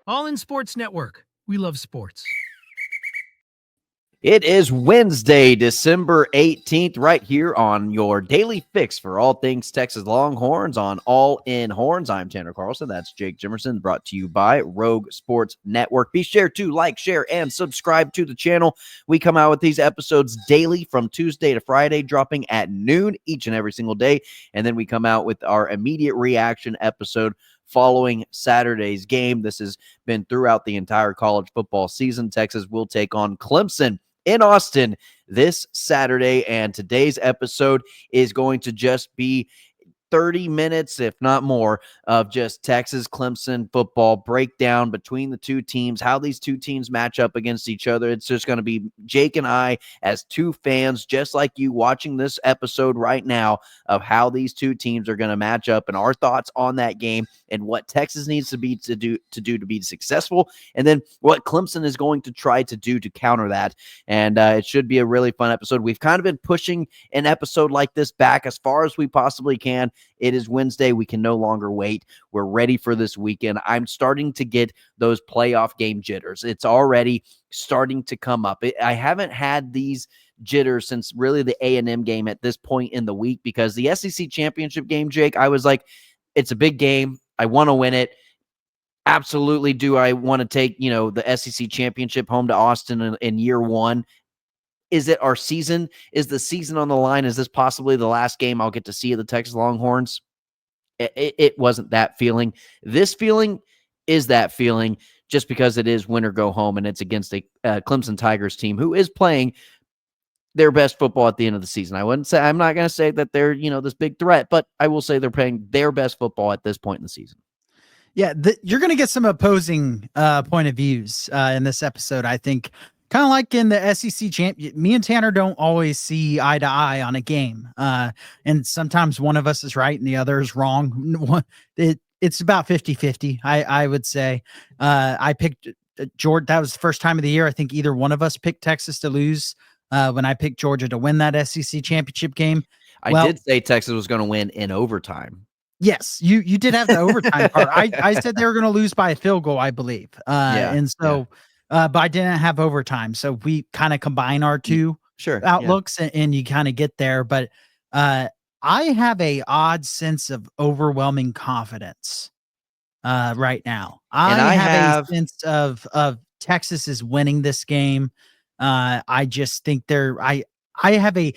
All in Sports Network. We love sports. It is Wednesday, December 18th, right here on your daily fix for all things Texas Longhorns on All In Horns. I'm Tanner Carlson. That's Jake Jimerson, brought to you by Rogue Sports Network. Be sure to like, share, and subscribe to the channel. We come out with these episodes daily from Tuesday to Friday, dropping at noon each and every single day. And then we come out with our immediate reaction episode following Saturday's game. This has been throughout the entire college football season. Texas will take on Clemson in Austin this Saturday, and today's episode is going to just be 30 minutes, if not more, of just Texas Clemson football breakdown between the two teams, how these two teams match up against each other. It's just going to be Jake and I as two fans, just like you, watching this episode right now of how these two teams are going to match up and our thoughts on that game and what Texas needs to do to be successful, and then what Clemson is going to try to do to counter that. And it should be a really fun episode. We've kind of been pushing an episode like this back as far as we possibly can. It is Wednesday. We can no longer wait. We're ready for this weekend. I'm starting to get those playoff game jitters. It's already starting to come up. I haven't had these jitters since really the A&M game at this point in the week, because the SEC championship game, Jake, I was like, it's a big game. I want to win it. Absolutely. Do I want to take, the SEC championship home to Austin in year one? Is it our season? Is the season on the line? Is this possibly the last game I'll get to see of the Texas Longhorns? It wasn't that feeling. This feeling is that feeling, just because it is win or go home, and it's against a Clemson Tigers team who is playing their best football at the end of the season. I'm not going to say that they're, this big threat, but I will say they're playing their best football at this point in the season. Yeah, you're going to get some opposing point of views in this episode, I think. Kind of like in the SEC champ, me and Tanner don't always see eye to eye on a game. And sometimes one of us is right and the other is wrong. It's about 50-50, I would say. I picked Georgia. That was the first time of the year I think either one of us picked Texas to lose when I picked Georgia to win that SEC championship game. I did say Texas was going to win in overtime. Yes, you did have the overtime part. I said they were going to lose by a field goal, I believe. And so... but I didn't have overtime, so we kind of combine our two outlooks, and you kind of get there. But I have a odd sense of overwhelming confidence right now. I have a sense of Texas is winning this game. I just think I have a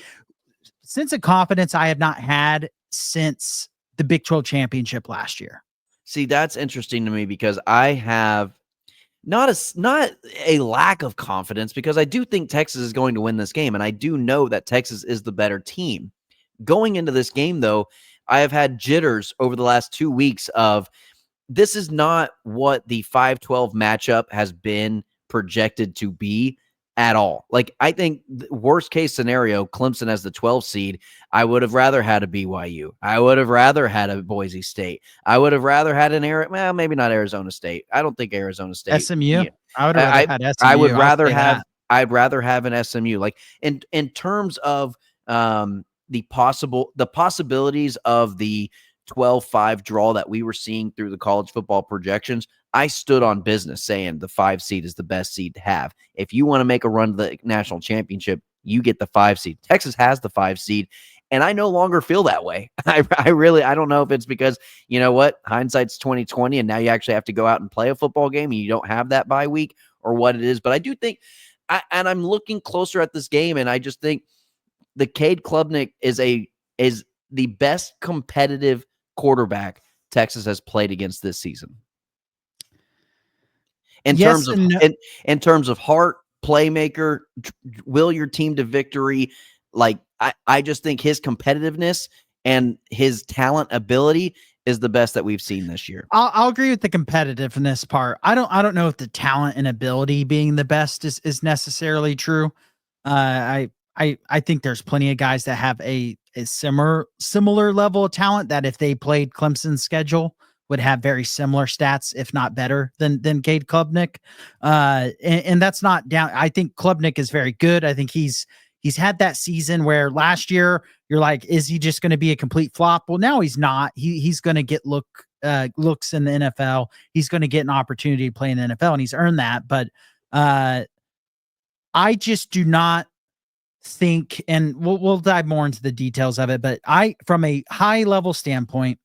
sense of confidence I have not had since the Big 12 championship last year. See, that's interesting to me, because I have not a lack of confidence, because I do think Texas is going to win this game, and I do know that Texas is the better team. Going into this game, though, I have had jitters over the last 2 weeks of this is not what the 5-12 matchup has been projected to be at all. Like, I think worst case scenario, Clemson as the 12 seed, I would have rather had a BYU. I would have rather had a Boise State. I would have rather had maybe not Arizona State. I don't think Arizona State. SMU. Yeah. I would have had SMU. I'd rather have an SMU. Like, in terms of the possibilities of the 12-5 draw that we were seeing through the college football projections, I stood on business saying the 5 seed is the best seed to have. If you want to make a run to the national championship, you get the 5 seed. Texas has the 5 seed, and I no longer feel that way. I don't know if it's because, you know what, hindsight's 2020, and now you actually have to go out and play a football game, and you don't have that bye week, or what it is. But I do think, and I'm looking closer at this game, and I just think the Cade Klubnik is the best competitive quarterback Texas has played against this season. In terms of heart, playmaker, will your team to victory, like I just think his competitiveness and his talent ability is the best that we've seen this year. I'll agree with the competitiveness part. I don't know if the talent and ability being the best is necessarily true. I think there's plenty of guys that have a similar level of talent that if they played Clemson's schedule would have very similar stats, if not better than Cade Klubnik. And that's not down. I think Klubnik is very good. I think he's had that season where last year you're like, is he just going to be a complete flop? Well, now he's not. He's going to get looks in the NFL. He's going to get an opportunity to play in the NFL, and he's earned that. But I just do not think, and we'll dive more into the details of it, but from a high level standpoint,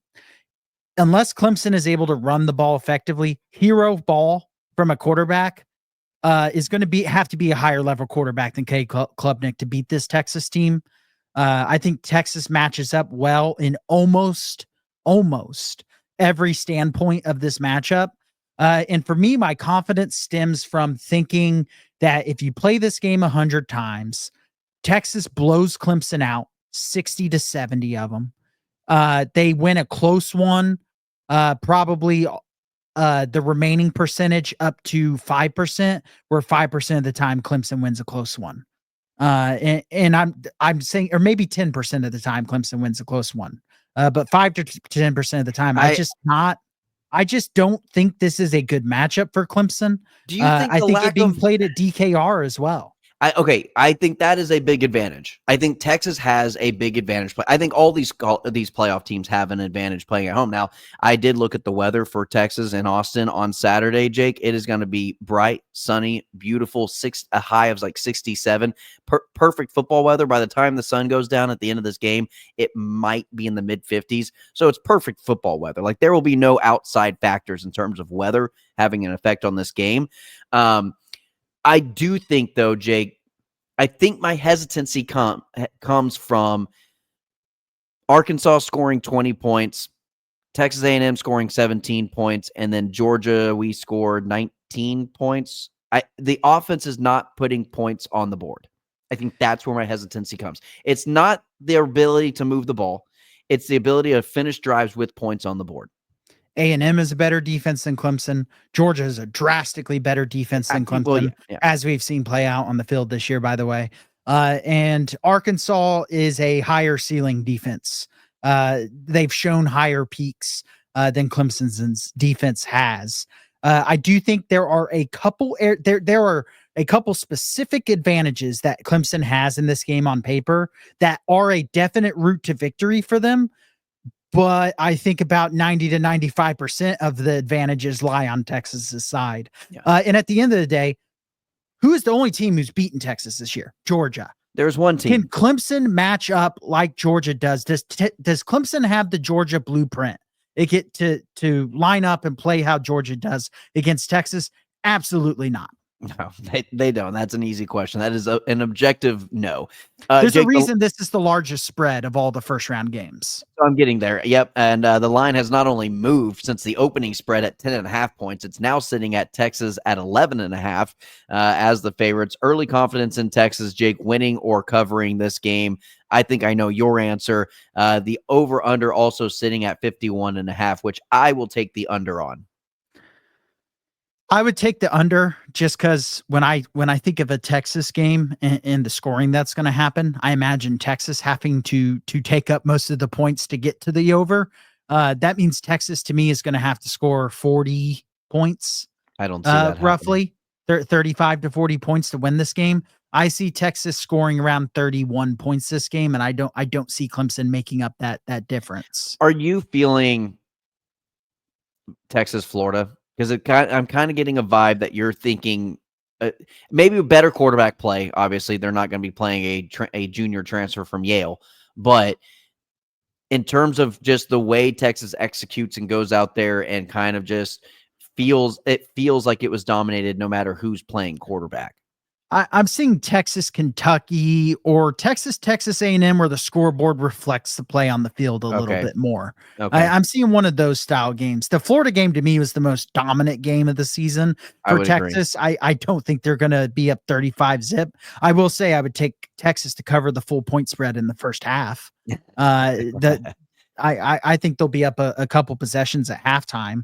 unless Clemson is able to run the ball effectively, hero ball from a quarterback is going to have to be a higher level quarterback than K. Klubnik to beat this Texas team. I think Texas matches up well in almost every standpoint of this matchup. And for me, my confidence stems from thinking that if you play this game 100 times, Texas blows Clemson out 60 to 70 of them. They win a close one, probably the remaining percentage up to 5%, where 5% of the time Clemson wins a close one. And I'm saying, or maybe 10% of the time Clemson wins a close one. But 5 to 10% of the time, I just don't think this is a good matchup for Clemson. Do you think I think it being played at DKR as well? I think that is a big advantage. I think Texas has a big advantage. I think all these playoff teams have an advantage playing at home. Now, I did look at the weather for Texas and Austin on Saturday, Jake. It is going to be bright, sunny, beautiful, a high of like 67. Perfect football weather. By the time the sun goes down at the end of this game, it might be in the mid-50s. So it's perfect football weather. Like, there will be no outside factors in terms of weather having an effect on this game. I do think, though, Jake, I think my hesitancy comes from Arkansas scoring 20 points, Texas A&M scoring 17 points, and then Georgia, we scored 19 points. The offense is not putting points on the board. I think that's where my hesitancy comes. It's not their ability to move the ball. It's the ability to finish drives with points on the board. A&M is a better defense than Clemson. Georgia is a drastically better defense than Clemson, as we've seen play out on the field this year, by the way. And Arkansas is a higher ceiling defense. They've shown higher peaks than Clemson's defense has. I do think there are a couple there are a couple specific advantages that Clemson has in this game on paper that are a definite route to victory for them. But I think about 90 to 95% of the advantages lie on Texas's side. Yeah. And at the end of the day, who is the only team who's beaten Texas this year? Georgia. There's one team. Can Clemson match up like Georgia does? Does Clemson have the Georgia blueprint? It get to line up and play how Georgia does against Texas? Absolutely not. No, they don't. That's an easy question. That is an objective no. There's Jake, a reason this is the largest spread of all the first round games. I'm getting there. Yep. And the line has not only moved since the opening spread at 10.5 points, it's now sitting at Texas at 11.5 as the favorites. Early confidence in Texas, Jake, winning or covering this game. I think I know your answer. The over-under also sitting at 51.5, which I will take the under on. I would take the under just because when I think of a Texas game and the scoring that's going to happen, I imagine Texas having to take up most of the points to get to the over. That means Texas to me is going to have to score 40 points. I don't see that roughly 35 to 40 points to win this game. I see Texas scoring around 31 points this game, and I don't see Clemson making up that difference. Are you feeling Texas, Florida? Because I'm kind of getting a vibe that you're thinking maybe a better quarterback play. Obviously, they're not going to be playing a junior transfer from Yale. But in terms of just the way Texas executes and goes out there and kind of just feels like it was dominated no matter who's playing quarterback. I'm seeing Texas, Kentucky, or Texas A&M, where the scoreboard reflects the play on the field a little bit more. Okay. I'm seeing one of those style games. The Florida game to me was the most dominant game of the season for Texas. I don't think they're going to be up 35 zip. I will say I would take Texas to cover the full point spread in the first half. I think they'll be up a couple possessions at halftime.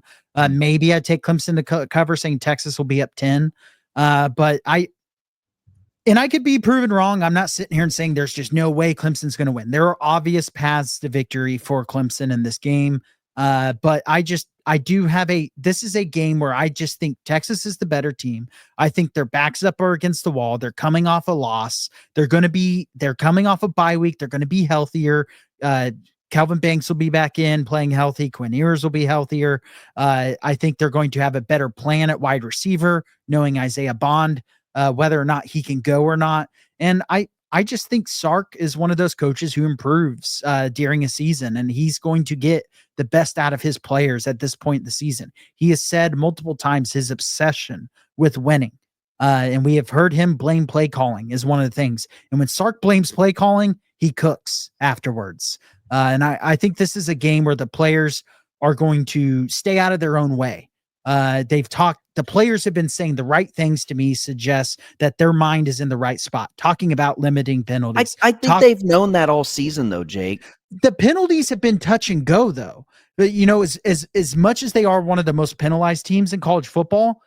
Maybe I'd take Clemson to cover, saying Texas will be up 10. But I could be proven wrong. I'm not sitting here and saying there's just no way Clemson's going to win. There are obvious paths to victory for Clemson in this game. But this is a game where I just think Texas is the better team. I think their backs up are against the wall. They're coming off a loss. They're coming off a bye week. They're going to be healthier. Kelvin Banks will be back in playing healthy. Quinn Ewers will be healthier. I think they're going to have a better plan at wide receiver, knowing Isaiah Bond, whether or not he can go or not. And I just think Sark is one of those coaches who improves during a season, and he's going to get the best out of his players at this point in the season. He has said multiple times his obsession with winning. And we have heard him blame play calling is one of the things. And when Sark blames play calling, he cooks afterwards. And I think this is a game where the players are going to stay out of their own way. The players have been saying the right things to me, suggests that their mind is in the right spot, talking about limiting penalties. I think they've known that all season though, Jake. The penalties have been touch and go though. But as much as they are one of the most penalized teams in college football,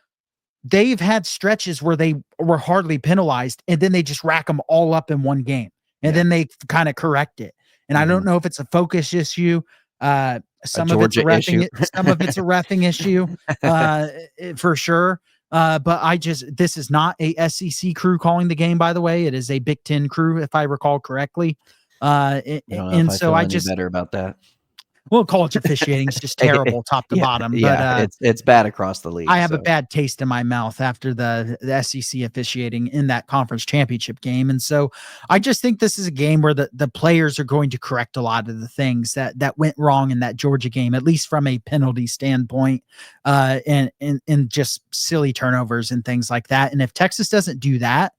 they've had stretches where they were hardly penalized, and then they just rack them all up in one game, and then they kind of correct it. And I don't know if it's a focus issue. Some of it's a reffing issue for sure. But this is not a SEC crew calling the game, by the way. It is a Big Ten crew, if I recall correctly. And so I just better about that. Well, college officiating is just terrible top to bottom. Yeah, but, it's bad across the league. I have a bad taste in my mouth after the SEC officiating in that conference championship game. And so I just think this is a game where the players are going to correct a lot of the things that went wrong in that Georgia game, at least from a penalty standpoint, and just silly turnovers and things like that. And if Texas doesn't do that,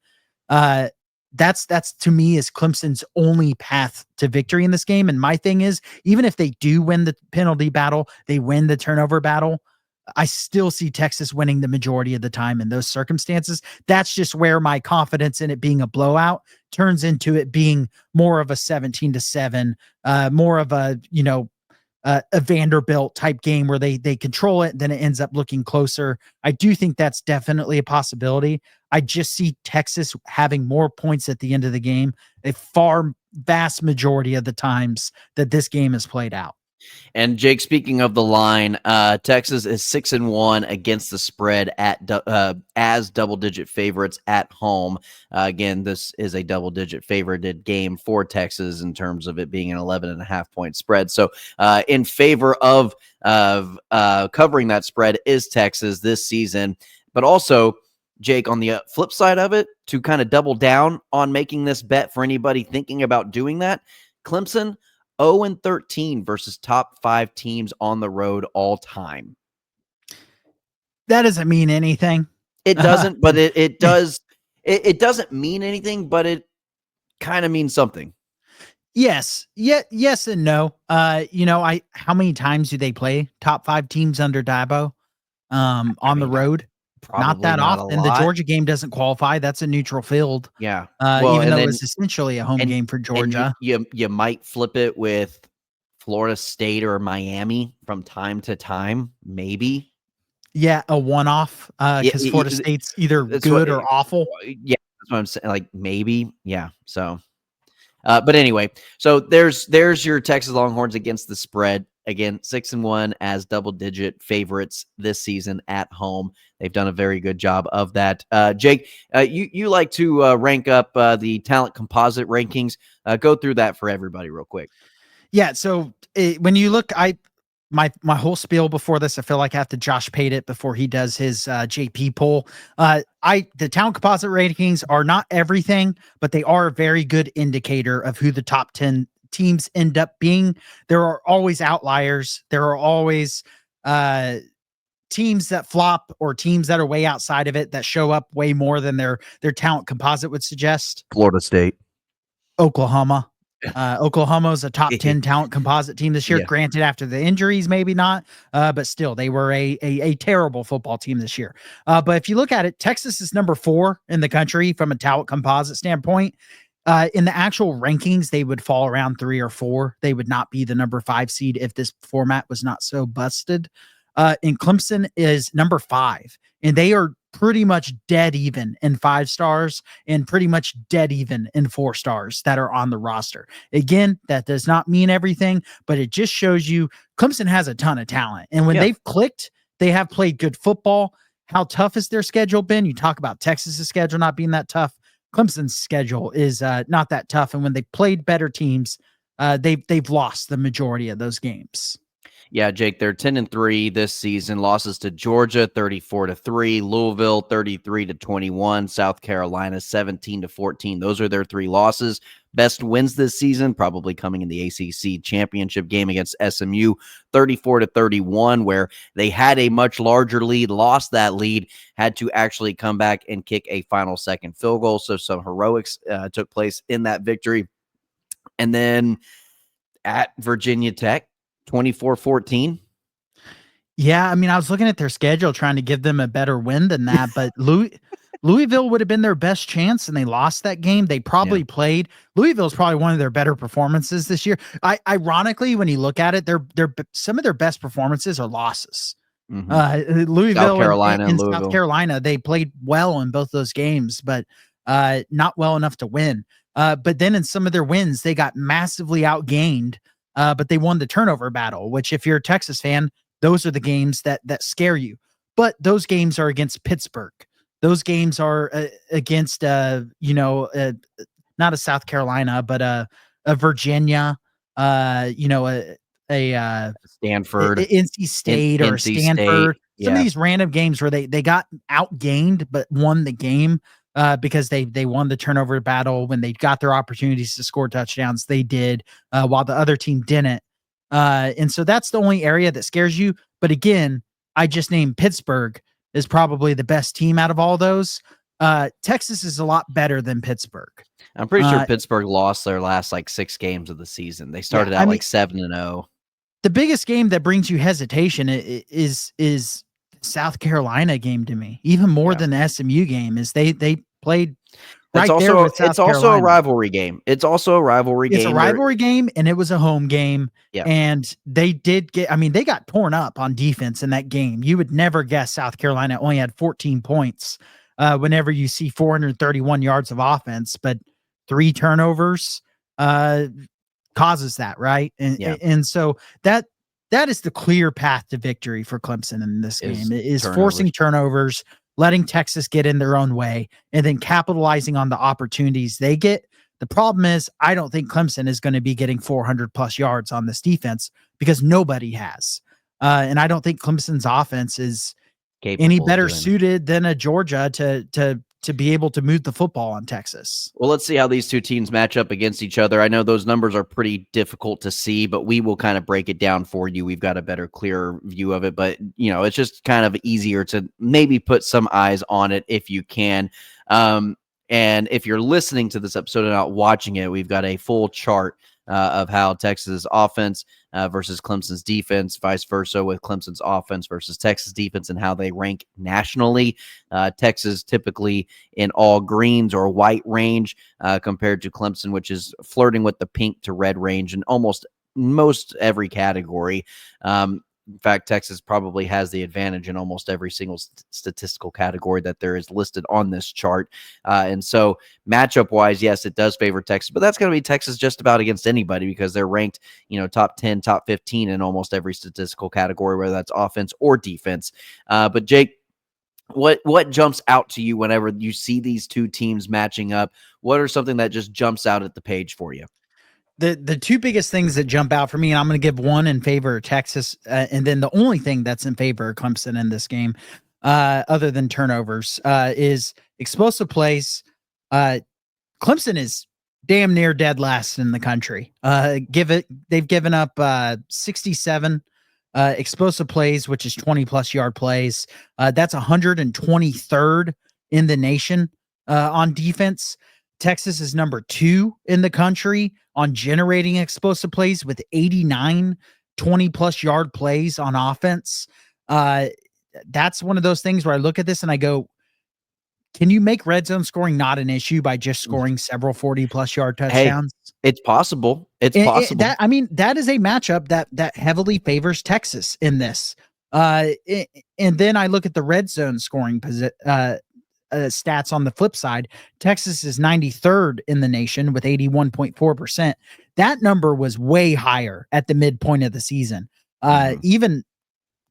that's to me is Clemson's only path to victory in this game. And my thing is, even if they do win the penalty battle, they win the turnover battle, I still see Texas winning the majority of the time in those circumstances. That's just where my confidence in it being a blowout turns into it being more of a 17-7, more of a Vanderbilt type game where they control it, then it ends up looking closer. I do think that's definitely a possibility. I just see Texas having more points at the end of the game, a vast majority of the times that this game is played out. And Jake, speaking of the line, Texas is 6-1 against the spread as double-digit favorites at home. Again, this is a double-digit favorited game for Texas in terms of it being an 11.5-point spread. So, in favor of covering that spread is Texas this season. But also, Jake, on the flip side of it, to kind of double down on making this bet for anybody thinking about doing that, Clemson 0-13 versus top 5 teams on the road all time. That doesn't mean anything. It doesn't, but it does. It doesn't mean anything, but it kind of means something. Yes. Yes and no. How many times do they play top 5 teams under Dabo on the road? Not that often. The Georgia game doesn't qualify. That's a neutral field. Yeah. Even though it's essentially a home game for Georgia. You might flip it with Florida State or Miami from time to time, maybe. Yeah, a one-off because Florida State's either good or awful. Yeah, that's what I'm saying. Like maybe. Yeah. So, but anyway, so there's your Texas Longhorns against the spread. Again, 6-1 as double-digit favorites this season at home. They've done a very good job of that. Jake, you like to rank up the talent composite rankings. Go through that for everybody real quick. Yeah, so when you look, my whole spiel before this, I feel like I have to Josh Pate it before he does his JP poll. The talent composite rankings are not everything, but they are a very good indicator of who the top 10 teams end up being. There are always outliers. There are always teams that flop or teams that are way outside of it that show up way more than their talent composite would suggest. Florida State, Oklahoma. Oklahoma is a top 10 talent composite team this year. Yeah. Granted, after the injuries, maybe not, but still, they were a terrible football team this year. But if you look at it, Texas is number 4 in the country from a talent composite standpoint. In the actual rankings, they would fall around 3 or 4. They would not be the number 5 seed if this format was not so busted. And Clemson is number 5, and they are pretty much dead even in 5 stars and pretty much dead even in 4 stars that are on the roster. Again, that does not mean everything, but it just shows you Clemson has a ton of talent. And when they've clicked, they have played good football. How tough has their schedule been? You talk about Texas's schedule not being that tough. Clemson's schedule is not that tough. And when they played better teams, they've lost the majority of those games. Yeah, Jake, they're 10-3 this season. Losses to Georgia 34-3, Louisville 33-21, South Carolina 17-14. Those are their 3 losses. Best wins this season, probably coming in the ACC championship game against SMU, 34-31, where they had a much larger lead, lost that lead, had to actually come back and kick a final second field goal. So some heroics took place in that victory. And then at Virginia Tech, 24-14. Yeah, I mean, I was looking at their schedule trying to give them a better win than that, but Louisville would have been their best chance, and they lost that game. They probably played. Louisville's probably one of their better performances this year. Ironically, when you look at it, they're some of their best performances are losses. Louisville South Carolina and South Carolina, they played well in both those games, but not well enough to win. But then in some of their wins, they got massively outgained. But they won the turnover battle, which if you're a Texas fan, those are the games that scare you. But those games are against Pittsburgh. Those games are against, not a South Carolina, but a Virginia, a Stanford, NC State, or Stanford. State. Some of these random games where they got outgained but won the game. Because they won the turnover battle when they got their opportunities to score touchdowns. They did, while the other team didn't. And so that's the only area that scares you. But again, I just named Pittsburgh is probably the best team out of all those. Texas is a lot better than Pittsburgh. I'm pretty sure Pittsburgh lost their last 6 games of the season. They started out 7-0. The biggest game that brings you hesitation is South Carolina game to me, even more than the SMU game. Is they played right there with South Carolina. It's also a rivalry game. It's a rivalry game, and it was a home game. Yeah. And they did they got torn up on defense in that game. You would never guess South Carolina only had 14 points whenever you see 431 yards of offense, but 3 turnovers causes that, right? And so that is the clear path to victory for Clemson in this game. It is forcing turnovers, letting Texas get in their own way, and then capitalizing on the opportunities they get. The problem is, I don't think Clemson is going to be getting 400 plus yards on this defense because nobody has. And I don't think Clemson's offense is any better suited than a Georgia to be able to move the football on Texas. Well, let's see how these two teams match up against each other. I know those numbers are pretty difficult to see, but we will kind of break it down for you. We've got a better, clearer view of it, but it's just kind of easier to maybe put some eyes on it if you can. And if you're listening to this episode and not watching it, we've got a full chart of how Texas offense versus Clemson's defense, vice versa with Clemson's offense versus Texas defense, and how they rank nationally. Texas typically in all greens or white range compared to Clemson, which is flirting with the pink to red range in almost most every category. In fact, Texas probably has the advantage in almost every single statistical category that there is listed on this chart. And so matchup-wise, yes, it does favor Texas, but that's going to be Texas just about against anybody because they're ranked, top 10, top 15 in almost every statistical category, whether that's offense or defense. But Jake, what jumps out to you whenever you see these two teams matching up? What are something that just jumps out at the page for you? The 2 biggest things that jump out for me, and I'm going to give one in favor of Texas, and then the only thing that's in favor of Clemson in this game, other than turnovers, is explosive plays. Clemson is damn near dead last in the country. They've given up 67 explosive plays, which is 20+ yard plays. That's 123rd in the nation on defense. Texas is number 2 in the country on generating explosive plays with 89 20+ yard plays on offense. That's one of those things where I look at this and I go, can you make red zone scoring not an issue by just scoring several 40+ yard touchdowns? Hey, it's possible. It's possible. That is a matchup that heavily favors Texas in this. And then I look at the red zone scoring stats on the flip side. Texas is 93rd in the nation with 81.4%. That number was way higher at the midpoint of the season. Even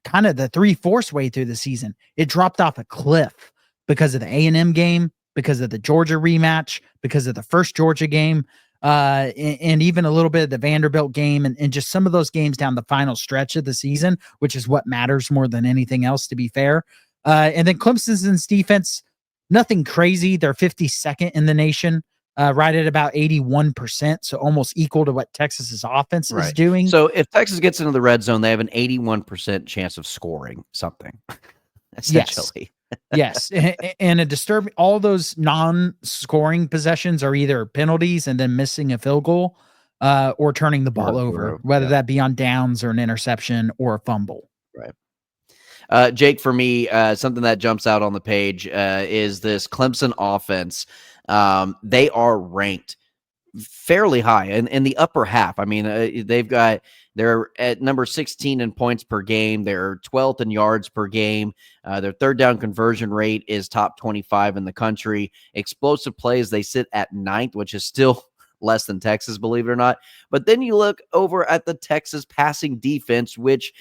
kind of the 3/4 way through the season, it dropped off a cliff because of the A&M game, because of the Georgia rematch, because of the first Georgia game. and even a little bit of the Vanderbilt game and just some of those games down the final stretch of the season, which is what matters more than anything else, to be fair. And then Clemson's defense, nothing crazy. They're 52nd in the nation, right at about 81%, so almost equal to what Texas's offense is doing. So if Texas gets into the red zone, they have an 81% chance of scoring something, essentially. Yes. And a disturbing, all those non-scoring possessions are either penalties and then missing a field goal, or turning the ball over, whether that be on downs or an interception or a fumble. Right. Jake, for me, something that jumps out on the page is this Clemson offense. They are ranked fairly high in the upper half. I mean, they're at number 16 in points per game. They're 12th in yards per game. Their third down conversion rate is top 25 in the country. Explosive plays, they sit at 9th, which is still less than Texas, believe it or not. But then you look over at the Texas passing defense, which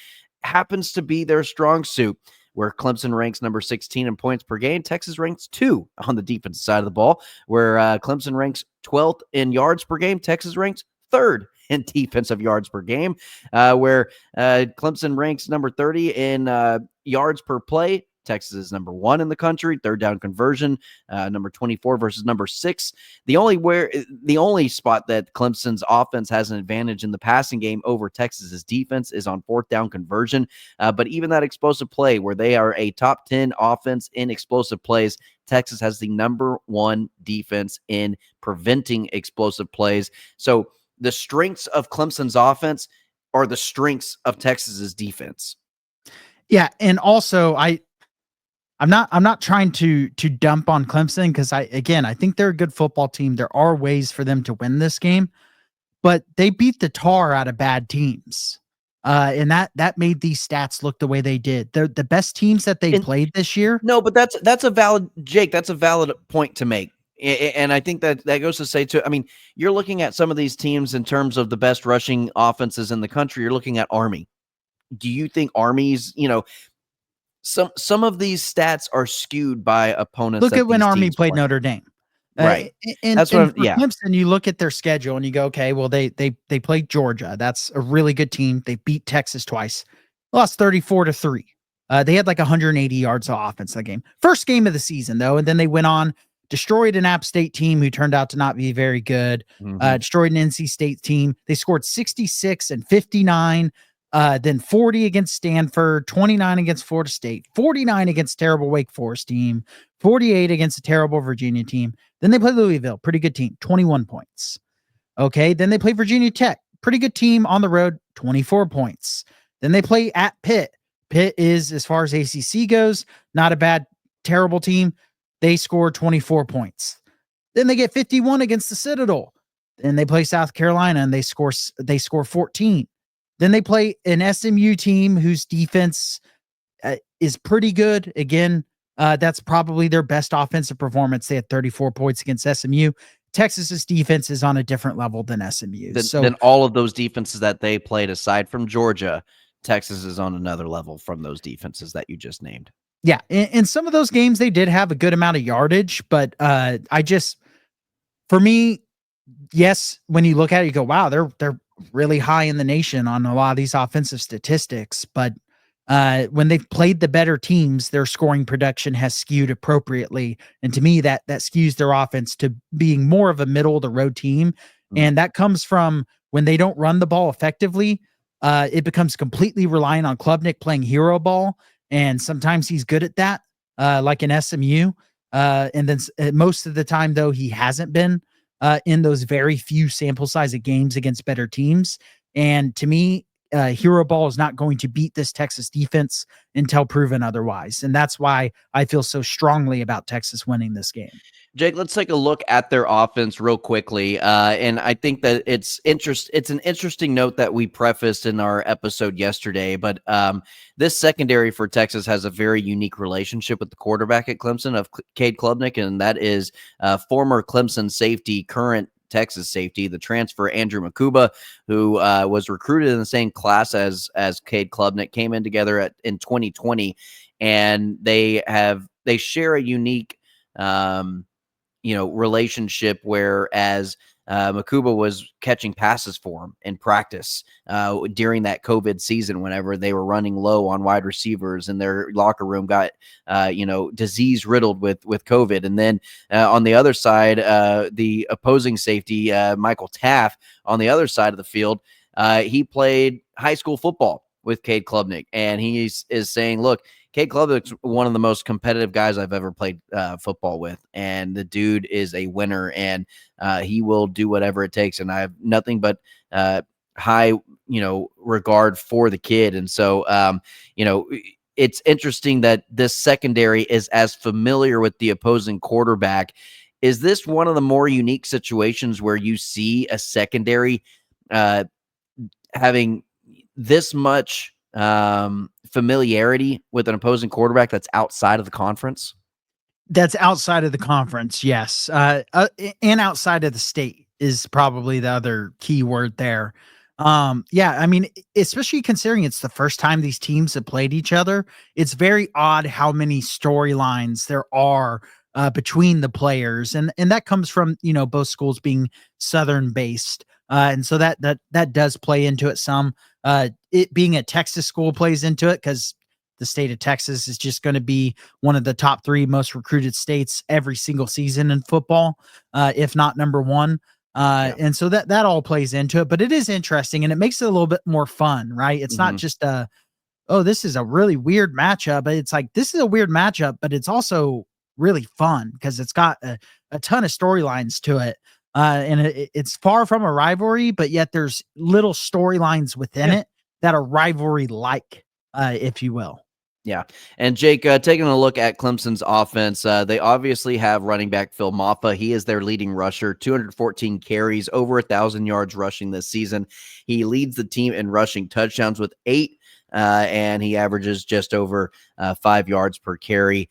happens to be their strong suit. Where Clemson ranks number 16 in points per game, Texas ranks 2 on the defensive side of the ball. Where Clemson ranks 12th in yards per game, Texas ranks 3rd in defensive yards per game. Where Clemson ranks number 30 in yards per play, Texas is number 1 in the country. Third down conversion, number 24 versus number 6. The only spot that Clemson's offense has an advantage in the passing game over Texas's defense is on fourth down conversion. But even that explosive play, where they are a top 10 offense in explosive plays, Texas has the number 1 defense in preventing explosive plays. So the strengths of Clemson's offense are the strengths of Texas's defense. Yeah, and also I'm not trying to dump on Clemson, because I think they're a good football team. There are ways for them to win this game, but they beat the tar out of bad teams. And that made these stats look the way they did. They're the best teams that they played this year. No, but that's a valid, Jake, that's a valid point to make. And I think that goes to say, too, I mean, you're looking at some of these teams in terms of the best rushing offenses in the country. You're looking at Army. Do you think Army's, some of these stats are skewed by opponents? Look at when Army played Notre Dame. Right. That's what Clemson, you look at their schedule and you go, okay, well, they played Georgia. That's a really good team. They beat Texas twice. Lost 34-3. They had like 180 yards of offense that game. First game of the season, though, and then they went on, destroyed an App State team who turned out to not be very good. Destroyed an NC State team. They scored 66 and 59. Then 40 against Stanford, 29 against Florida State, 49 against terrible Wake Forest team, 48 against a terrible Virginia team. Then they play Louisville, pretty good team, 21 points. Okay, then they play Virginia Tech, pretty good team on the road, 24 points. Then they play at Pitt. Pitt is, as far as ACC goes, not a bad, terrible team. They score 24 points. Then they get 51 against the Citadel. Then they play South Carolina and they score 14. Then they play an SMU team whose defense is pretty good. Again, that's probably their best offensive performance. They had 34 points against SMU. Texas's defense is on a different level than SMU. Then all of those defenses that they played, aside from Georgia, Texas is on another level from those defenses that you just named. Yeah, in some of those games, they did have a good amount of yardage, but for me, yes, when you look at it, you go, wow, they're really high in the nation on a lot of these offensive statistics. But when they've played the better teams, their scoring production has skewed appropriately. And to me, that skews their offense to being more of a middle of the road team. And that comes from when they don't run the ball effectively, it becomes completely reliant on Klubnik playing hero ball. And sometimes he's good at that, like in SMU. And then most of the time, though, he hasn't been in those very few sample size of games against better teams. And to me, hero ball is not going to beat this Texas defense until proven otherwise. And that's why I feel so strongly about Texas winning this game. Jake, let's take a look at their offense real quickly. And I think that it's an interesting note that we prefaced in our episode yesterday, but this secondary for Texas has a very unique relationship with the quarterback at Clemson of Cade Klubnik, and that is former Clemson safety, current Texas safety, the transfer Andrew Makuba, who was recruited in the same class as Cade Klubnik, came in together in 2020, and they share a unique relationship, whereas Makuba was catching passes for him in practice during that COVID season whenever they were running low on wide receivers and their locker room got, disease riddled with COVID. And then on the other side, the opposing safety, Michael Taff, on the other side of the field, he played high school football with Cade Klubnik, and he is saying, look, Cade Klubnik's one of the most competitive guys I've ever played football with, and the dude is a winner, and he will do whatever it takes, and I have nothing but high, regard for the kid. And so, it's interesting that this secondary is as familiar with the opposing quarterback. Is this one of the more unique situations where you see a secondary having this much familiarity with an opposing quarterback that's outside of the conference? That's outside of the conference, yes. And outside of the state is probably the other key word there. Yeah, I mean, especially considering it's the first time these teams have played each other, it's very odd how many storylines there are between the players, and that comes from both schools being Southern based, and so that does play into it some. It being a Texas school plays into it because the state of Texas is just going to be one of the top 3 most recruited states every single season in football, if not number 1. And so that all plays into it, but it is interesting and it makes it a little bit more fun, right? It's not just this is a really weird matchup, but it's like, this is a weird matchup, but it's also really fun because it's got a ton of storylines to it. And it's far from a rivalry, but yet there's little storylines within it that are rivalry-like, if you will. Yeah. And Jake, taking a look at Clemson's offense, they obviously have running back Phil Maffa. He is their leading rusher, 214 carries, over 1,000 yards rushing this season. He leads the team in rushing touchdowns with 8, and he averages just over 5 yards per carry.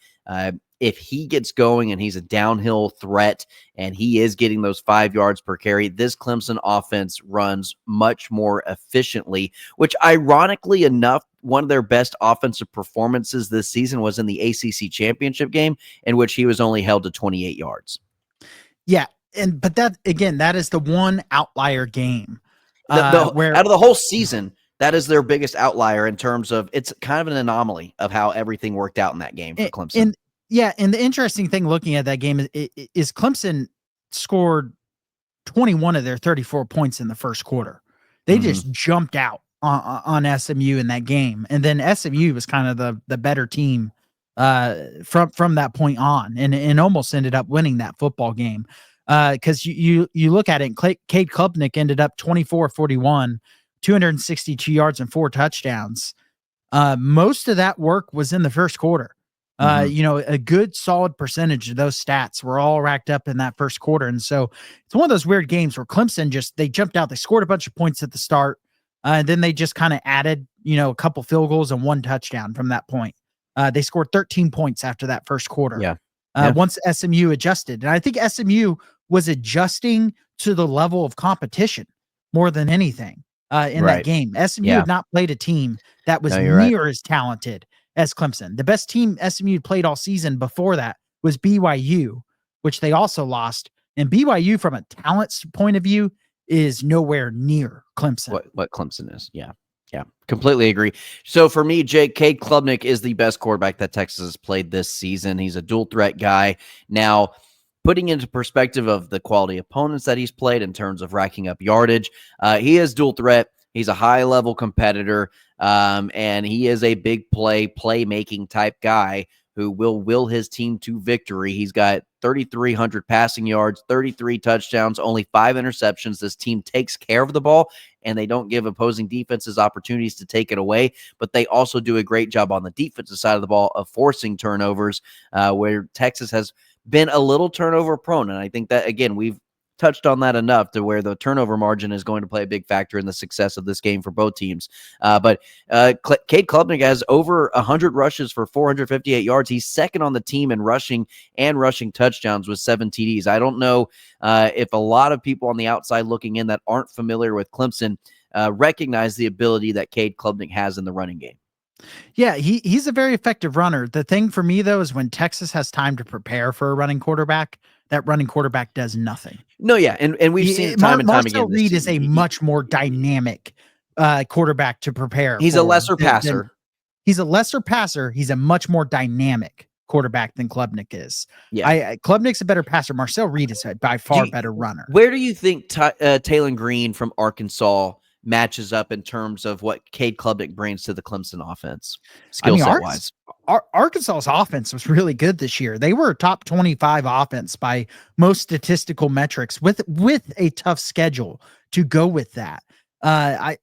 If he gets going and he's a downhill threat and he is getting those 5 yards per carry, this Clemson offense runs much more efficiently, which ironically enough, one of their best offensive performances this season was in the ACC championship game, in which he was only held to 28 yards. Yeah. But that, again, that is the one outlier game where out of the whole season, that is their biggest outlier in terms of, it's kind of an anomaly of how everything worked out in that game for Clemson. And the interesting thing looking at that game is Clemson scored 21 of their 34 points in the first quarter. They just jumped out on SMU in that game. And then SMU was kind of the better team from that point on, and almost ended up winning that football game. Because you look at it, Cade Klubnik ended up 24-41, 262 yards and 4 touchdowns. Most of that work was in the first quarter. A good solid percentage of those stats were all racked up in that first quarter. And so it's one of those weird games where Clemson they jumped out, they scored a bunch of points at the start. And then they just kind of added, a couple field goals and 1 touchdown from that point. They scored 13 points after that first quarter. Once SMU adjusted. And I think SMU was adjusting to the level of competition more than anything in that game. SMU had not played a team that was near as talented as Clemson. The best team SMU played all season before that was BYU, which they also lost. And BYU, from a talent point of view, is nowhere near Clemson. What Clemson is. Yeah. Completely agree. So for me, Jake, Cade Klubnik is the best quarterback that Texas has played this season. He's a dual threat guy. Now, putting into perspective of the quality opponents that he's played in terms of racking up yardage, he is dual threat. He's a high-level competitor, and he is a big playmaking type guy who will will his team to victory. He's got 3,300 passing yards, 33 touchdowns, only 5 interceptions. This team takes care of the ball, and they don't give opposing defenses opportunities to take it away, but they also do a great job on the defensive side of the ball of forcing turnovers, where Texas has been a little turnover prone. And I think that, again, we've touched on that enough to where the turnover margin is going to play a big factor in the success of this game for both teams. But Cade Klubnik has over 100 rushes for 458 yards. He's second on the team in rushing and rushing touchdowns with 7 TDs. I don't know if a lot of people on the outside looking in that aren't familiar with Clemson recognize the ability that Cade Klubnik has in the running game. Yeah, he's a very effective runner. The thing for me, though, is when Texas has time to prepare for a running quarterback, that running quarterback does nothing. No, yeah, and we've seen it time and time again. Marcel Reed is a much more dynamic quarterback to prepare. He's a lesser passer. He's a lesser passer. He's a much more dynamic quarterback than Klubnik is. Yeah, Klubnik's a better passer. Marcel Reed is a by far better runner. Where do you think Taylon Green from Arkansas matches up in terms of what Cade Klubnik brings to the Clemson offense, skill set wise? Arkansas's offense was really good this year. They were a top 25 offense by most statistical metrics with a tough schedule to go with that. I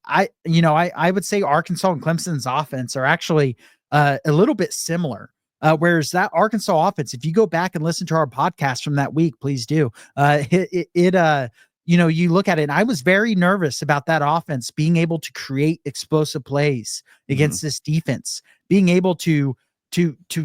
would say Arkansas and Clemson's offense are actually a little bit similar. Whereas that Arkansas offense, if you go back and listen to our podcast from that week, please do. You look at it, and I was very nervous about that offense being able to create explosive plays against this defense, being able to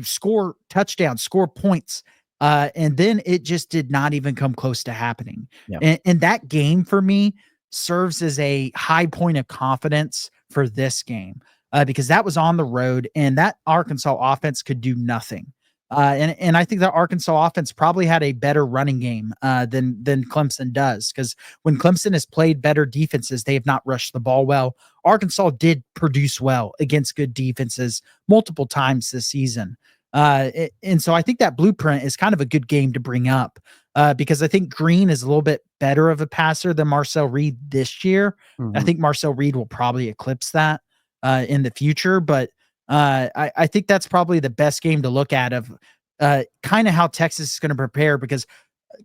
score touchdowns, score points. And then it just did not even come close to happening. Yeah. And that game for me serves as a high point of confidence for this game because that was on the road and that Arkansas offense could do nothing. And I think that Arkansas offense probably had a better running game than Clemson does, because when Clemson has played better defenses, they have not rushed the ball well. Arkansas did produce well against good defenses multiple times this season. And so I think that blueprint is kind of a good game to bring up because I think Green is a little bit better of a passer than Marcel Reed this year. I think Marcel Reed will probably eclipse that in the future, but I think that's probably the best game to look at of kind of how Texas is going to prepare, because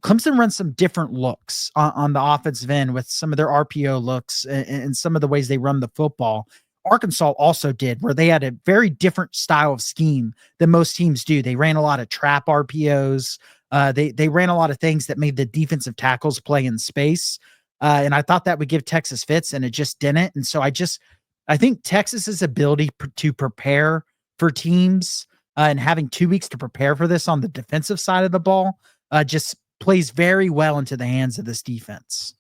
Clemson runs some different looks on the offensive end with some of their RPO looks and some of the ways they run the football. Arkansas also did, where they had a very different style of scheme than most teams do. They ran a lot of trap RPOs. They ran a lot of things that made the defensive tackles play in space. And I thought that would give Texas fits, and it just didn't. And so I think Texas's ability to prepare for teams and having 2 weeks to prepare for this on the defensive side of the ball just plays very well into the hands of this defense.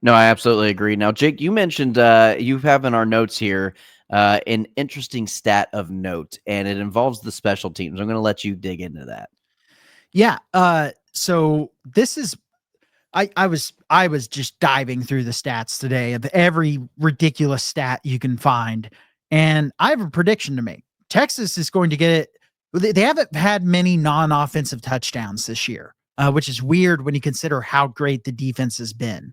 No, I absolutely agree. Now, Jake, you mentioned you have in our notes here an interesting stat of note, and it involves the special teams. I'm going to let you dig into that. Yeah. So this is, I was just diving through the stats today of every ridiculous stat you can find, and I have a prediction to make. Texas is going to get it. They haven't had many non-offensive touchdowns this year, which is weird when you consider how great the defense has been.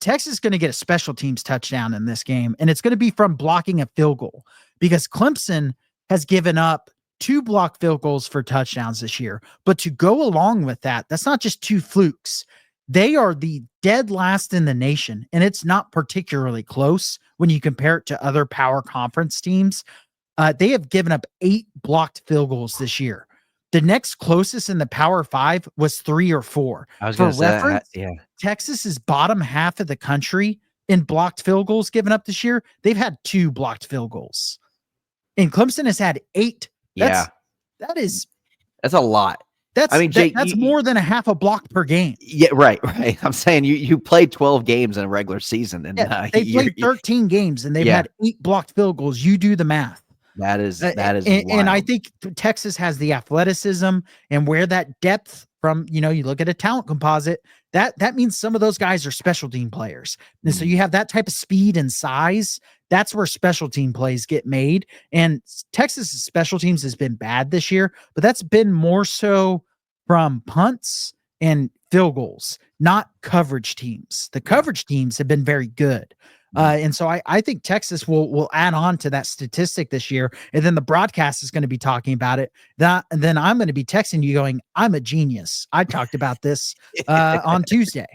Texas is going to get a special teams touchdown in this game, and it's going to be from blocking a field goal, because Clemson has given up 2 blocked field goals for touchdowns this year. But to go along with that, that's not just 2 flukes. They are the dead last in the nation, and it's not particularly close when you compare it to other power conference teams. They have given up 8 blocked field goals this year. The next closest in the Power 5 was 3 or 4. For reference, Texas is bottom half of the country in blocked field goals given up this year. They've had 2 blocked field goals, and Clemson has had 8. That's a lot. Jake, that's more than a half a block per game. Yeah, right. I'm saying you played 12 games in a regular season, and they played 13 games, and they've had 8 blocked field goals. You do the math. That is, and I think Texas has the athleticism, and where that depth from, you look at a talent composite, that means some of those guys are special team players. And so you have that type of speed and size. That's where special team plays get made. And Texas's special teams has been bad this year, but that's been more so from punts and field goals, not coverage teams. The coverage teams have been very good. And so I think Texas will add on to that statistic this year. And then the broadcast is going to be talking about it. And then I'm going to be texting you going, I'm a genius. I talked about this on Tuesday.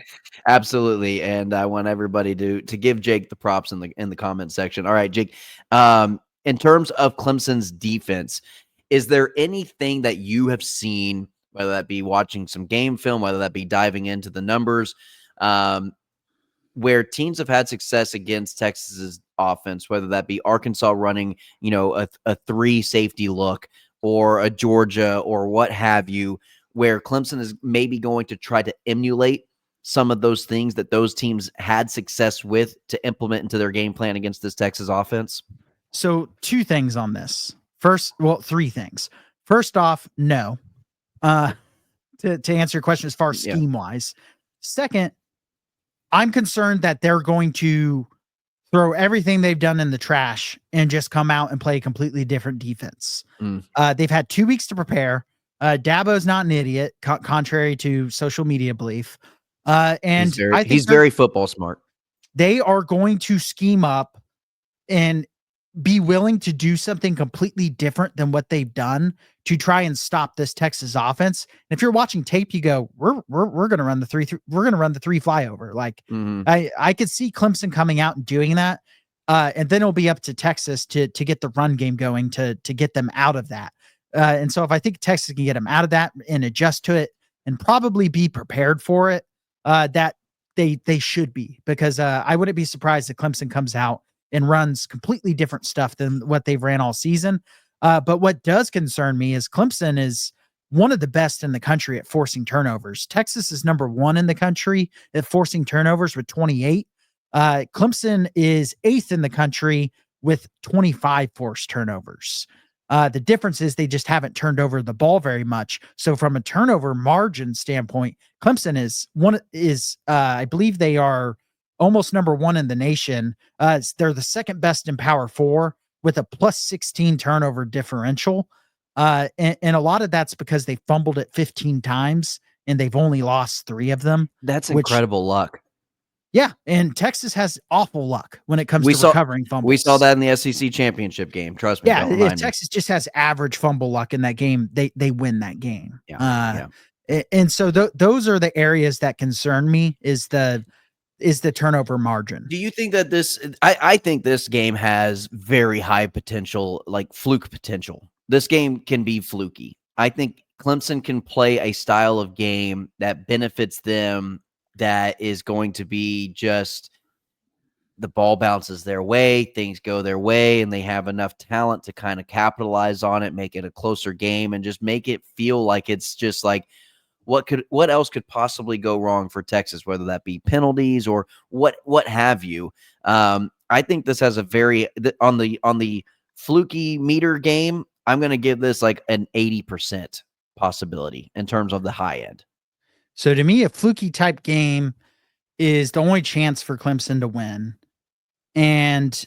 Absolutely. And I want everybody to give Jake the props in the comment section. All right, Jake, in terms of Clemson's defense, is there anything that you have seen, whether that be watching some game film, whether that be diving into the numbers, where teams have had success against Texas's offense, whether that be Arkansas running, a 3 safety look, or a Georgia or what have you, where Clemson is maybe going to try to emulate some of those things that those teams had success with to implement into their game plan against this Texas offense? So 2 things on this. 3 things. First off, no. to answer your question as far as scheme wise. Second, I'm concerned that they're going to throw everything they've done in the trash and just come out and play a completely different defense. They've had 2 weeks to prepare. Dabo's not an idiot, contrary to social media belief. And I think he's very football smart. They are going to scheme up and be willing to do something completely different than what they've done to try and stop this Texas offense. And if you're watching tape, you go, we're going to run the we're going to run the 3 flyover. Like I could see Clemson coming out and doing that. And then it'll be up to Texas to get the run game going to get them out of that. And so if I think Texas can get them out of that and adjust to it and probably be prepared for it, that they should be, because I wouldn't be surprised if Clemson comes out and runs completely different stuff than what they've ran all season. But what does concern me is Clemson is one of the best in the country at forcing turnovers. Texas is number 1 in the country at forcing turnovers with 28. Clemson is 8th in the country with 25 forced turnovers. The difference is they just haven't turned over the ball very much. So from a turnover margin standpoint, Clemson is I believe they are almost number 1 in the nation. They're the second best in Power 4 with a plus 16 turnover differential. And a lot of that's because they fumbled it 15 times and they've only lost 3 of them. That's incredible luck. Yeah, and Texas has awful luck when it comes to recovering fumbles. We saw that in the SEC championship game. Trust me. Yeah, if Texas just has average fumble luck in that game, they win that game. And so those are the areas that concern me, is the turnover margin. Do you think that I think this game has very high potential, like fluke potential. This game can be fluky. I think Clemson can play a style of game that benefits them, that is going to be just the ball bounces their way, things go their way, and they have enough talent to kind of capitalize on it, make it a closer game, and just make it feel like it's just like, what else could possibly go wrong for Texas, whether that be penalties or what have you. I think this has a very on the fluky meter game, I'm going to give this like an 80% possibility in terms of the high end. So to me, a fluky type game is the only chance for Clemson to win. And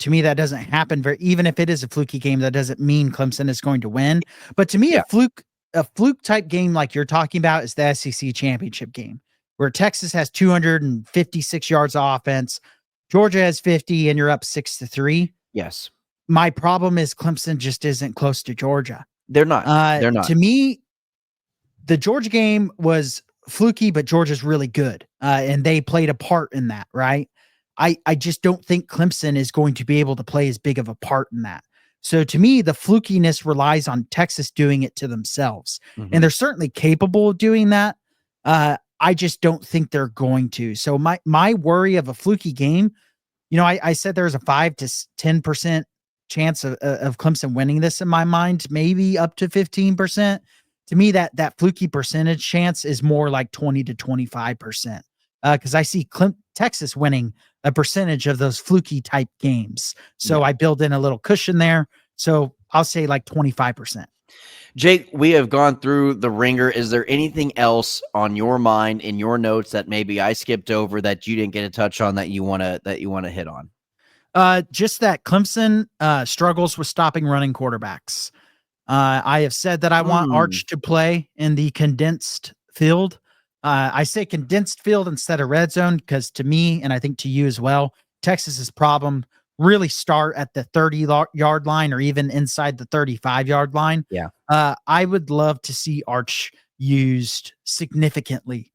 to me, that doesn't happen even if it is a fluky game, that doesn't mean Clemson is going to win. But to me, a fluke type game like you're talking about is the SEC championship game, where Texas has 256 yards of offense, Georgia has 50, and you're up 6-3. Yes. My problem is Clemson just isn't close to Georgia. They're not. They're not. To me, the Georgia game was fluky, but Georgia's really good. And they played a part in that, right? I just don't think Clemson is going to be able to play as big of a part in that. So to me, the flukiness relies on Texas doing it to themselves. And they're certainly capable of doing that. I just don't think they're going to. So my worry of a fluky game, I said there's a 5 to 10% chance of Clemson winning this in my mind, maybe up to 15%. To me, that fluky percentage chance is more like 20 to 25%. Because I see Texas winning a percentage of those fluky type games. So I build in a little cushion there. So I'll say like 25%. Jake, we have gone through the ringer. Is there anything else on your mind in your notes that maybe I skipped over that you didn't get a touch on that you want to hit on? Just that Clemson struggles with stopping running quarterbacks. I have said that I want Arch to play in the condensed field. I say condensed field instead of red zone because to me, and I think to you as well, Texas's problem really start at the 30-yard line or even inside the 35-yard line. Yeah. I would love to see Arch used significantly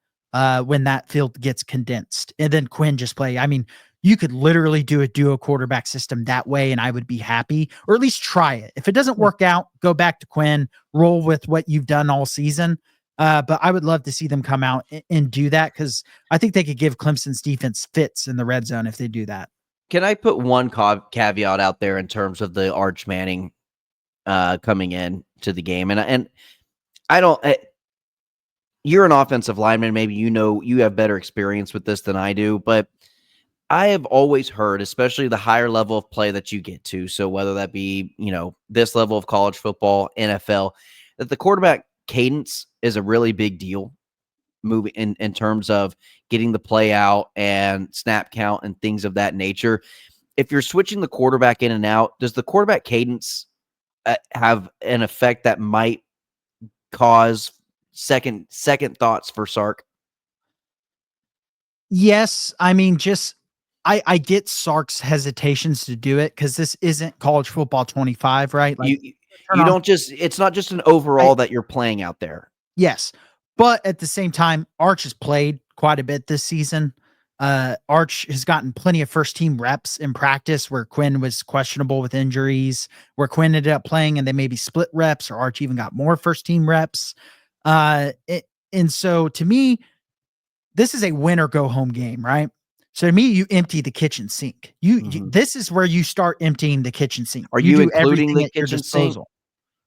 when that field gets condensed, and then Quinn just play. I mean, you could literally do a duo quarterback system that way, and I would be happy, or at least try it. If it doesn't work out, go back to Quinn, roll with what you've done all season. But I would love to see them come out and do that because I think they could give Clemson's defense fits in the red zone if they do that. Can I put one caveat out there in terms of the Arch Manning coming in to the game? And I don't. You're an offensive lineman. Maybe you have better experience with this than I do, but I have always heard, especially the higher level of play that you get to, so whether that be this level of college football, NFL, that the quarterback cadence is a really big deal moving in terms of getting the play out and snap count and things of that nature. If you're switching the quarterback in and out, does the quarterback cadence have an effect that might cause second thoughts for Sark? Yes. I mean, I get Sark's hesitations to do it because this isn't college football 25, right? Like you don't it's not just an overall that you're playing out there. Yes. But at the same time, Arch has played quite a bit this season. Arch has gotten plenty of first team reps in practice where Quinn was questionable with injuries, where Quinn ended up playing and they maybe split reps, or Arch even got more first team reps. And so to me, this is a win or go home game, right? So to me, you empty the kitchen sink. This is where you start emptying the kitchen sink. Are you including the kitchen sink?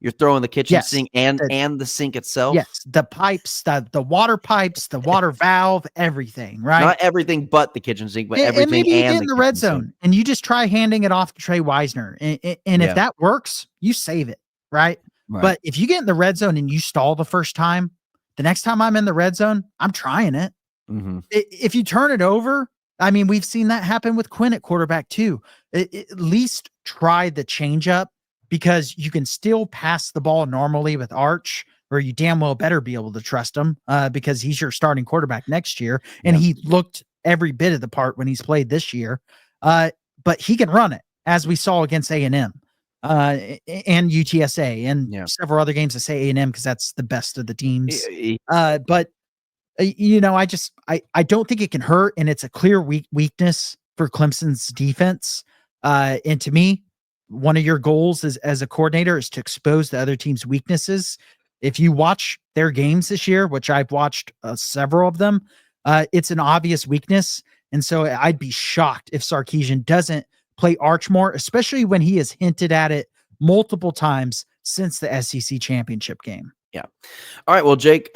You're throwing the kitchen sink and the sink itself? Yes, the pipes, the water pipes, the water valve, everything, right? Not everything but the kitchen sink, but everything and maybe you and get in the red zone and you just try handing it off to Trey Wisner. And if that works, you save it, right? But if you get in the red zone and you stall the first time, the next time I'm in the red zone, I'm trying it. If you turn it over, I mean, we've seen that happen with Quinn at quarterback too. At least try the change up, because you can still pass the ball normally with Arch, or you damn well better be able to trust him because he's your starting quarterback next year. And he looked every bit of the part when he's played this year. But he can run it, as we saw against A&M and UTSA and several other games. I say A&M because that's the best of the teams. But I don't think it can hurt, and it's a clear weakness for Clemson's defense. And to me, one of your goals as a coordinator is to expose the other team's weaknesses. If you watch their games this year, which I've watched several of them, it's an obvious weakness. And so I'd be shocked if Sarkisian doesn't play Arch more, especially when he has hinted at it multiple times since the SEC championship game. Yeah. All right. Well, Jake,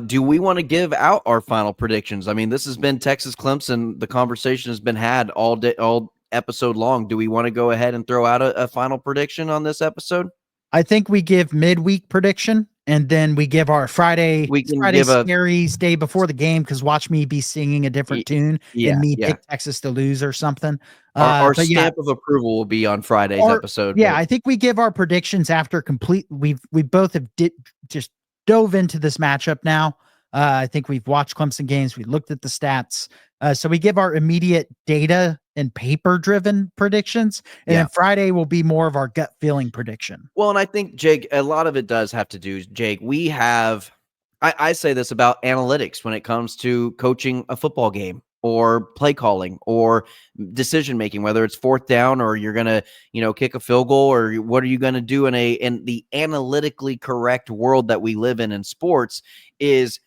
do we want to give out our final predictions? I mean, this has been Texas Clemson. The conversation has been had all day, all episode long. Do we want to go ahead and throw out a final prediction on this episode? I think we give midweek prediction, and then we give our Friday scaries day before the game, because watch me be singing a different tune and me pick Texas to lose or something. Our stamp of approval will be on Friday's episode. Yeah, I think we give our predictions after complete. We both have just dove into this matchup now. I think we've watched Clemson games. We looked at the stats. So we give our immediate data and paper-driven predictions, and then Friday will be more of our gut feeling prediction. Well, and I think, Jake, a lot of it does have to do, Jake, we have, I say this about analytics when it comes to coaching a football game or play calling or decision making, whether it's fourth down or you're going to, kick a field goal, or what are you going to do in the analytically correct world that we live in sports. Is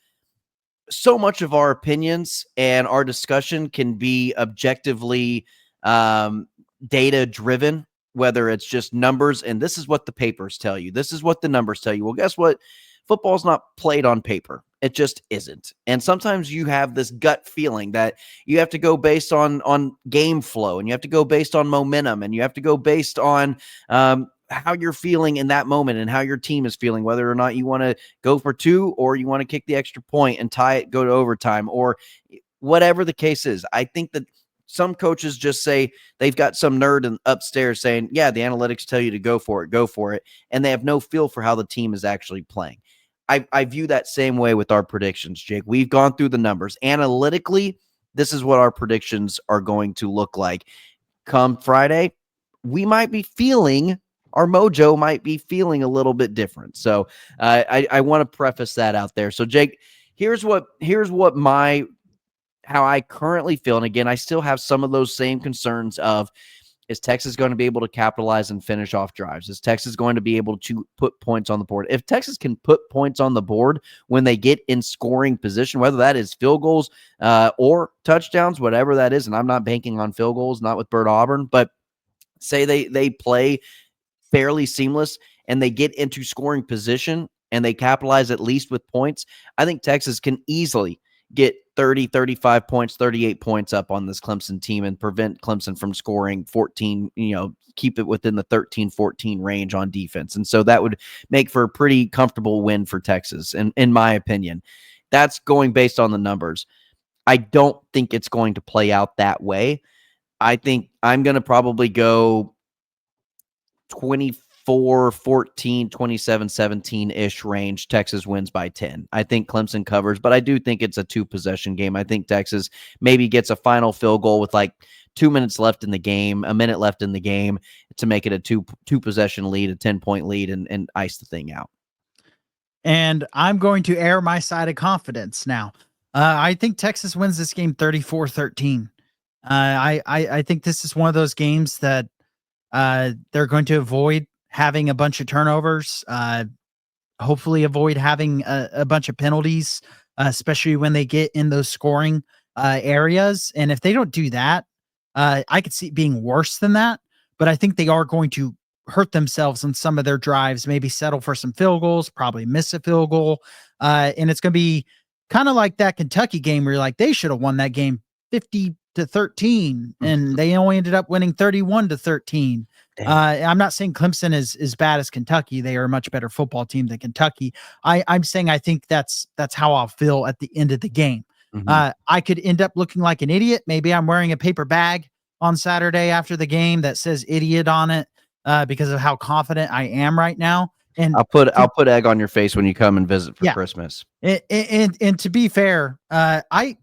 so much of our opinions and our discussion can be objectively data driven, whether it's just numbers and this is what the papers tell you, this is what the numbers tell you. Well, guess what? Football's not played on paper. It just isn't. And sometimes you have this gut feeling that you have to go based on game flow, and you have to go based on momentum, and you have to go based on how you're feeling in that moment and how your team is feeling, whether or not you want to go for two or you want to kick the extra point and tie it, go to overtime, or whatever the case is. I think that some coaches just say they've got some nerd upstairs saying, yeah, the analytics tell you to go for it. And they have no feel for how the team is actually playing. I view that same way with our predictions, Jake. We've gone through the numbers. Analytically, this is what our predictions are going to look like. Come Friday, we might be feeling, our mojo might be feeling a little bit different. So I want to preface that out there. So, Jake, here's how I currently feel. And again, I still have some of those same concerns of, is Texas going to be able to capitalize and finish off drives? Is Texas going to be able to put points on the board? If Texas can put points on the board when they get in scoring position, whether that is field goals or touchdowns, whatever that is, and I'm not banking on field goals, not with Burt Auburn, but say they play fairly seamless and they get into scoring position and they capitalize at least with points, I think Texas can easily get 30, 35 points, 38 points up on this Clemson team and prevent Clemson from scoring 14, keep it within the 13, 14 range on defense. And so that would make for a pretty comfortable win for Texas, in my opinion. That's going based on the numbers. I don't think it's going to play out that way. I think I'm going to probably go 24-14, 27-17-ish range. Texas wins by 10. I think Clemson covers, but I do think it's a 2-possession game. I think Texas maybe gets a final field goal with like 2 minutes left in the game, a minute left in the game to make it a two-possession lead, a 10-point lead, and ice the thing out. And I'm going to air my side of confidence now. I think Texas wins this game 34-13. I think this is one of those games that they're going to avoid having a bunch of turnovers, hopefully avoid having a bunch of penalties, especially when they get in those scoring areas. And if they don't do that, I could see it being worse than that. But I think they are going to hurt themselves on some of their drives, maybe settle for some field goals, probably miss a field goal. And it's going to be kind of like that Kentucky game where you're like, they should have won that game 50-13, and they only ended up winning 31-13. I'm not saying Clemson is as bad as Kentucky. They are a much better football team than Kentucky. I'm saying I think that's how I'll feel at the end of the game. I could end up looking like an idiot. Maybe I'm wearing a paper bag on Saturday after the game that says idiot on it because of how confident I am right now. And I'll put egg on your face when you come and visit for Christmas. And to be fair, I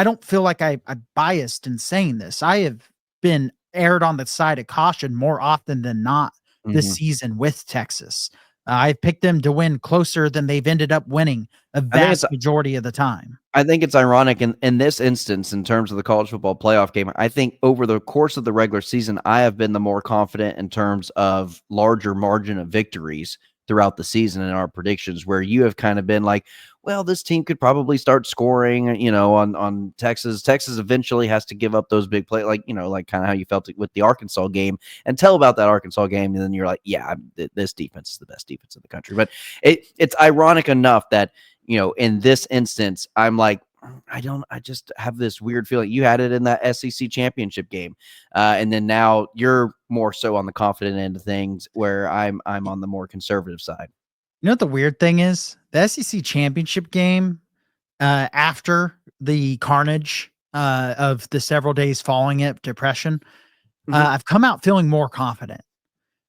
don't feel like I'm biased in saying this. I have been aired on the side of caution more often than not this season with Texas. I've picked them to win closer than they've ended up winning a vast majority of the time. I think it's ironic in this instance, in terms of the college football playoff game. I think over the course of the regular season, I have been the more confident in terms of larger margin of victories throughout the season in our predictions, where you have kind of been like, well, this team could probably start scoring, on Texas. Texas eventually has to give up those big plays, like kind of how you felt with the Arkansas game, and tell about that Arkansas game. And then you're like, yeah, this defense is the best defense in the country. But it's ironic enough that, in this instance, I'm like, I just have this weird feeling. You had it in that SEC championship game. And then now you're more so on the confident end of things, where I'm on the more conservative side. You know what the weird thing is? The SEC championship game, after the carnage of the several days following it, depression, I've come out feeling more confident.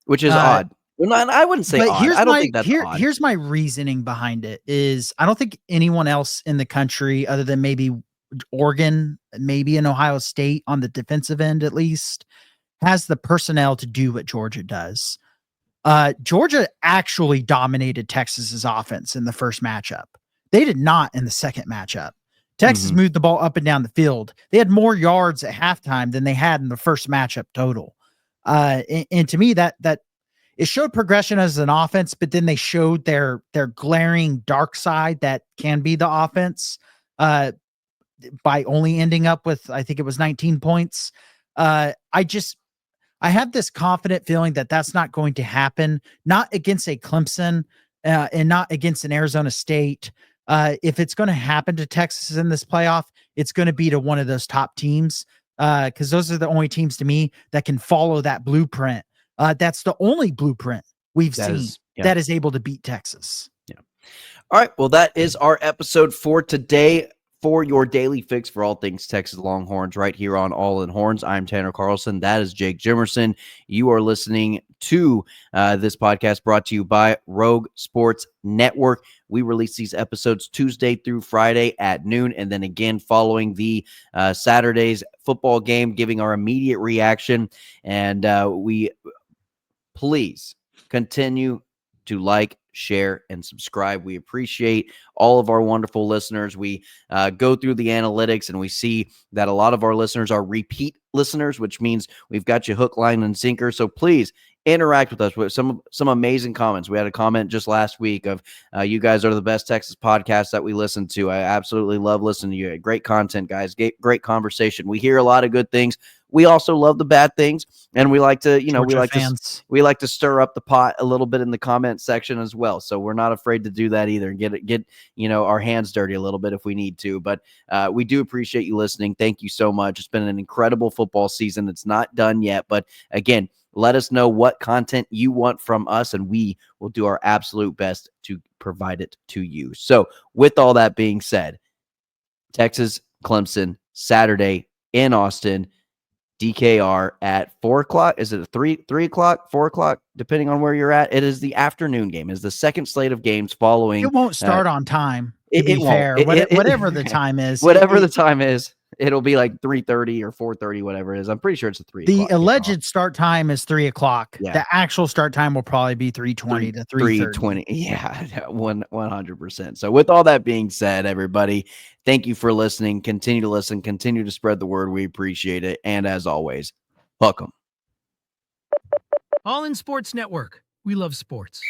Which is odd. Well, I wouldn't say odd. I don't think that's odd. Here's my reasoning behind it is I don't think anyone else in the country, other than maybe Oregon, maybe in Ohio State on the defensive end at least, has the personnel to do what Georgia does. Georgia actually dominated Texas's offense in the first matchup. They did not in the second matchup. Texas moved the ball up and down the field. They had more yards at halftime than they had in the first matchup total. And to me, that it showed progression as an offense, but then they showed their glaring dark side that can be the offense by only ending up with, I think it was 19 points. I have this confident feeling that that's not going to happen, not against a Clemson and not against an Arizona State. If it's going to happen to Texas in this playoff, it's going to be to one of those top teams because those are the only teams to me that can follow that blueprint. That's the only blueprint we've seen that is able to beat Texas. Yeah. All right. Well, that is our episode for today. For your daily fix for all things Texas Longhorns right here on All in Horns. I'm Tanner Carlson. That is Jake Jimerson. You are listening to this podcast brought to you by Rogue Sports Network. We release these episodes Tuesday through Friday at noon, and then again following the Saturday's football game, giving our immediate reaction. And we please continue to like, share, and subscribe. We appreciate all of our wonderful listeners. We go through the analytics and we see that a lot of our listeners are repeat listeners, which means we've got you hook, line, and sinker. So please interact with us with some amazing comments. We had a comment just last week of you guys are the best Texas podcast that we listen to. I absolutely love listening to you. Great content, guys. Great conversation. We hear a lot of good things. we also love the bad things, and we like to, we like to stir up the pot a little bit in the comment section as well. So we're not afraid to do that either, and get our hands dirty a little bit if we need to. But we do appreciate you listening. Thank you so much. It's been an incredible football season. It's not done yet, but again, let us know what content you want from us, and we will do our absolute best to provide it to you. So with all that being said, Texas, Clemson, Saturday in Austin, DKR at 4 o'clock. Is it 3 o'clock, 4 o'clock, depending on where you're at? It is the afternoon game. It's the second slate of games following. It won't start on time. It won't. Whatever the time is. Whatever the time is, it'll be like 3:30 or 4:30, whatever it is. I'm pretty sure it's a 3 o'clock. The alleged start time is 3 o'clock. Yeah. The actual start time will probably be 3:20 to 3:30. Yeah, 100%. So with all that being said, everybody, thank you for listening. Continue to listen. Continue to spread the word. We appreciate it. And as always, welcome. All in Sports Network. We love sports.